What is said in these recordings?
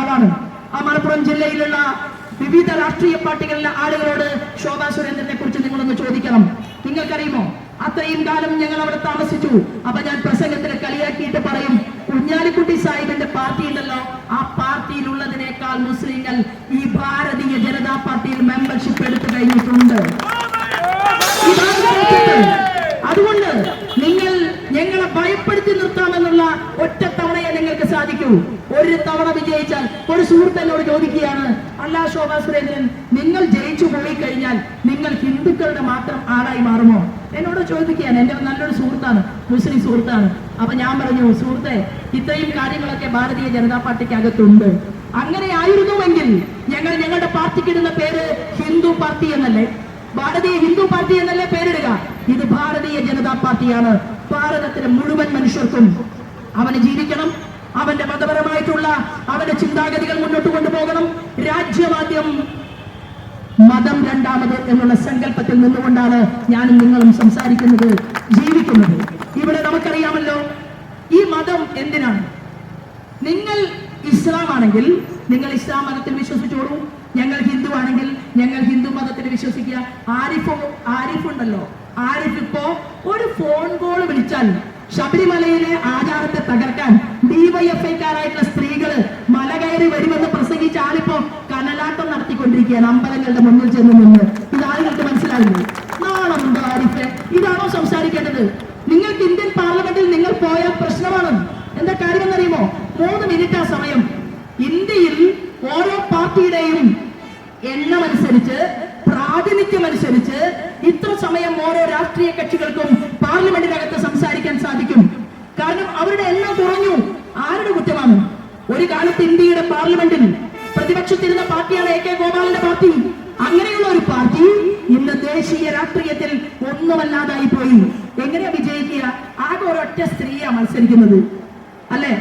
ആളാണ്. ആ മലപ്പുറം ജില്ലയിലുള്ള വിവിധ രാഷ്ട്രീയ പാർട്ടികളിലെ ആളുകളോട് ശോഭാ സുരേന്ദ്രനെ കുറിച്ച് നിങ്ങളൊന്ന് ചോദിക്കണം. നിങ്ങൾക്കറിയുമോ, അത്രയും കാലം ഞങ്ങൾ അവിടെ താമസിച്ചു. അപ്പൊ ഞാൻ പ്രസംഗത്തിൽ കളിയാക്കിയിട്ട് പറയും, കുഞ്ഞാലിക്കുട്ടി സാഹിബിന്റെ പാർട്ടി ഉണ്ടല്ലോ, ആ പാർട്ടിയിലുള്ളതിനേക്കാൾ മുസ്ലിങ്ങൾ ഈ ഭാരതീയ ജനതാ പാർട്ടിയിൽ മെമ്പർഷിപ്പ് എടുത്തു കഴിഞ്ഞിട്ടുണ്ട്. അതുകൊണ്ട് നിങ്ങൾ ഞങ്ങളെ ഭയപ്പെടുത്തി നിർത്താമെന്നുള്ള ഒറ്റ തവണയെ നിങ്ങൾക്ക് സാധിക്കൂ. ഒരു തവണ വിജയിച്ചാൽ, ഒരു സുഹൃത്തിനോട് ചോദിക്കുകയാണ്, അല്ല ശോഭാ സുരേന്ദ്രൻ, നിങ്ങൾ ജയിച്ചു പോയി കഴിഞ്ഞാൽ നിങ്ങൾ ഹിന്ദുക്കളുടെ മാത്രം ആളായി മാറുമോ? എന്നോട് ചോദിക്കുകയാണ്. എന്റെ നല്ലൊരു സുഹൃത്താണ്, മുസ്ലിം സുഹൃത്താണ്. അപ്പൊ ഞാൻ പറഞ്ഞു, സുഹൃത്തെ, ഇത്രയും കാര്യങ്ങളൊക്കെ ഭാരതീയ ജനതാ പാർട്ടിക്ക് അകത്തുണ്ട്. അങ്ങനെ ആയിരുന്നുവെങ്കിൽ ഞങ്ങളുടെ പാർട്ടിക്ക് ഇടുന്ന പേര് ഹിന്ദു പാർട്ടി എന്നല്ലേ, ഭാരതീയ ഹിന്ദു പാർട്ടി എന്നല്ലേ പേരിടുക? ഇത് ഭാരതീയ ജനതാ പാർട്ടിയാണ്. ഭാരതത്തിലെ മുഴുവൻ മനുഷ്യർക്കും അവന് ജീവിക്കണം, അവന്റെ മതപരമായിട്ടുള്ള അവന്റെ ചിന്താഗതികൾ മുന്നോട്ട് കൊണ്ടുപോകണം. രാജ്യമാദ്യം, മതം രണ്ടാമത് എന്നുള്ള സങ്കല്പത്തിൽ നിന്നുകൊണ്ടാണ് ഞാനും നിങ്ങളും സംസാരിക്കുന്നത്, ജീവിക്കുന്നത്. ഇവിടെ നമുക്കറിയാമല്ലോ, ഈ മതം എന്തിനാണ്? നിങ്ങൾ ഇസ്ലാം ആണെങ്കിൽ നിങ്ങൾ ഇസ്ലാം മതത്തിൽ വിശ്വസിച്ചോളൂ. ഞങ്ങൾ ഹിന്ദു ആണെങ്കിൽ ഞങ്ങൾ ഹിന്ദു മതത്തിൽ വിശ്വസിക്കുക. ആരിഫ് ഉണ്ടല്ലോ, ആരിഫ് ഇപ്പോ ഒരു ഫോൺ കോൾ വിളിച്ചാൽ ശബരിമലയിലെ ആചാരത്തെ തകർക്കാൻ ഡിവൈഎഫ്ഐക്കാരായിട്ടുള്ള സ്ത്രീകള് മല കയറി വരുമെന്ന് പ്രസംഗിച്ച ആളിപ്പോ കനലാട്ടം നടത്തിക്കൊണ്ടിരിക്കുകയാണ് അമ്പലങ്ങളുടെ മുന്നിൽ ചെന്ന് നിന്ന്. ഇത് ആളുകൾക്ക് മനസ്സിലാവില്ലേ? നാളമുണ്ടോ ആരിഫ്? ഇതാണോ സംസാരിക്കേണ്ടത്? നിങ്ങൾക്ക് ഇന്ത്യൻ പാർലമെന്റിൽ നിങ്ങൾ പോയ പ്രശ്നമാണ്. എന്താ കാര്യം എന്നറിയുമോ? 3 മിനിറ്റ് ആ സമയം. ഇന്ത്യയിൽ ഓരോ പാർട്ടിയുടെയും എണ്ണമനുസരിച്ച്, പ്രാതിനിധ്യമനുസരിച്ച് ഇത്ര സമയം ഓരോ രാഷ്ട്രീയ കക്ഷികൾക്കും പാർലമെന്റിനകത്ത് സംസാരിക്കാൻ സാധിക്കും. കാരണം അവരുടെ എണ്ണം കുറഞ്ഞു. ആരുടെ കുറ്റമാണ്? ഒരു കാലത്ത് ഇന്ത്യയുടെ പാർലമെന്റിൽ പ്രതിപക്ഷത്തിരുന്ന പാർട്ടിയാണ് AK ഗോപാലന്റെ പാർട്ടി. അങ്ങനെയുള്ള ഒരു പാർട്ടി ഇന്ന് ദേശീയ രാഷ്ട്രീയത്തിൽ ഒന്നുമല്ലാതായി പോയി. എങ്ങനെയാ വിജയിക്കുക? ആകെ ഒരൊറ്റ സ്ത്രീയാ മത്സരിക്കുന്നത്, അല്ലെ?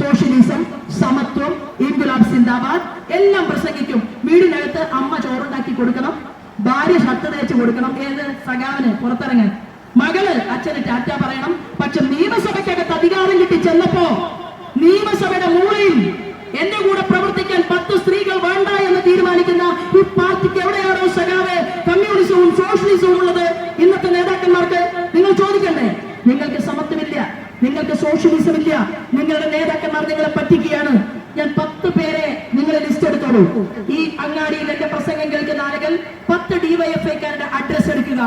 സോഷ്യലിസം, സമത്വം, ഇൻകുലാബ് സിന്ദാബാദ് എല്ലാം പ്രസംഗിക്കും. വീടിനകത്ത് അമ്മ ചോറുണ്ടാക്കി കൊടുക്കണം, ഭാര്യ ഷർട്ട് തേച്ച് കൊടുക്കണം, ഏത് സഖാവിന് പുറത്തിറങ്ങാൻ, മകള് അച്ഛന് ടാറ്റ പറയണം. പക്ഷെ നിയമസഭയ്ക്കകത്ത് അധികാരം കിട്ടി ചെന്നപ്പോ നിയമസഭയുടെ മൂലയിൽ എന്റെ കൂടെ പ്രവർത്തിക്കാൻ 10 സ്ത്രീകൾ വേണ്ട എന്ന് തീരുമാനിക്കുന്ന ഈ പാർട്ടിക്ക് എവിടെയാണോ സഖാവ് കമ്മ്യൂണിസവും സോഷ്യലിസവും ഉള്ളത്? ഇന്നത്തെ നേതാക്കന്മാർക്ക് നിങ്ങൾ ചോദിക്കണ്ടേ? നിങ്ങൾക്ക് സമത്വമില്ല, നിങ്ങൾക്ക് സോഷ്യലിസം ഇല്ല, നിങ്ങളുടെ നേതാക്കന്മാർ നിങ്ങളെ പറ്റിക്കുകയാണ്. ഞാൻ 10 പേരെ നിങ്ങളെ ലിസ്റ്റ് എടുത്തോളൂ. ഈ അങ്ങാടിയിൽ എന്റെ പ്രസംഗം കേൾക്കുന്ന ആളുകൾ 10 ഡിവൈഎഫ്ഐക്കാരുടെ അഡ്രസ് എടുക്കുക,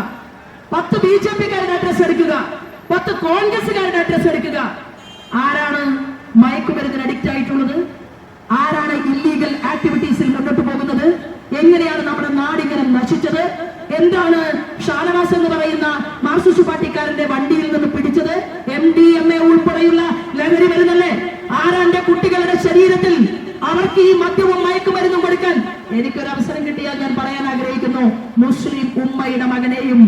10 BJPക്കാരുടെ അഡ്രസ് എടുക്കുക, 10 കോൺഗ്രസുകാരുടെ അഡ്രസ് എടുക്കുക. ആരാണ് മയക്കുമരുന്നിന് അഡിക്റ്റ് ആയിട്ടുള്ളത്? ആരാണ് ഇല്ലീഗൽ ആക്ടിവിറ്റീസിൽ മുന്നോട്ട് പോകുന്നത്? എങ്ങനെയാണ് നമ്മുടെ നാടിങ്ങനെ നശിച്ചത്? എന്താണ് ഷാനവാസ് എന്ന് പറയുന്ന മാർക്സിസ്റ്റ് പാർട്ടിക്കാരന്റെ വണ്ടിയിൽ നിന്ന് പിടിച്ചത്? MDMA ഉൾപ്പെടെയുള്ള ലഹരി മരുന്നല്ലേ? ആരാന്റെ കുട്ടികളുടെ ശരീരത്തിൽ അവർക്ക് ഈ മദ്യവും മയക്കുമരുന്നും കൊടുക്കാൻ? എനിക്കൊരു അവസരം കിട്ടിയാൽ ഞാൻ പറയാൻ ആഗ്രഹിക്കുന്നു, മുസ്ലിം ഉമ്മയുടെ മകനെയും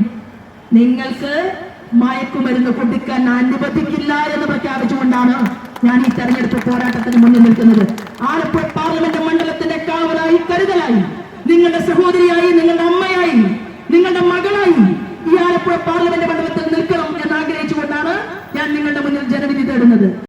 നിങ്ങൾക്ക് മയക്കുമരുന്ന് കൊടുക്കാൻ അനുവദിക്കില്ല എന്ന് പ്രഖ്യാപിച്ചുകൊണ്ടാണ് ഞാൻ ഈ തെരഞ്ഞെടുപ്പ് പോരാട്ടത്തിന് മുന്നിൽ നിൽക്കുന്നത്. ആലപ്പുഴ പാർലമെന്റ്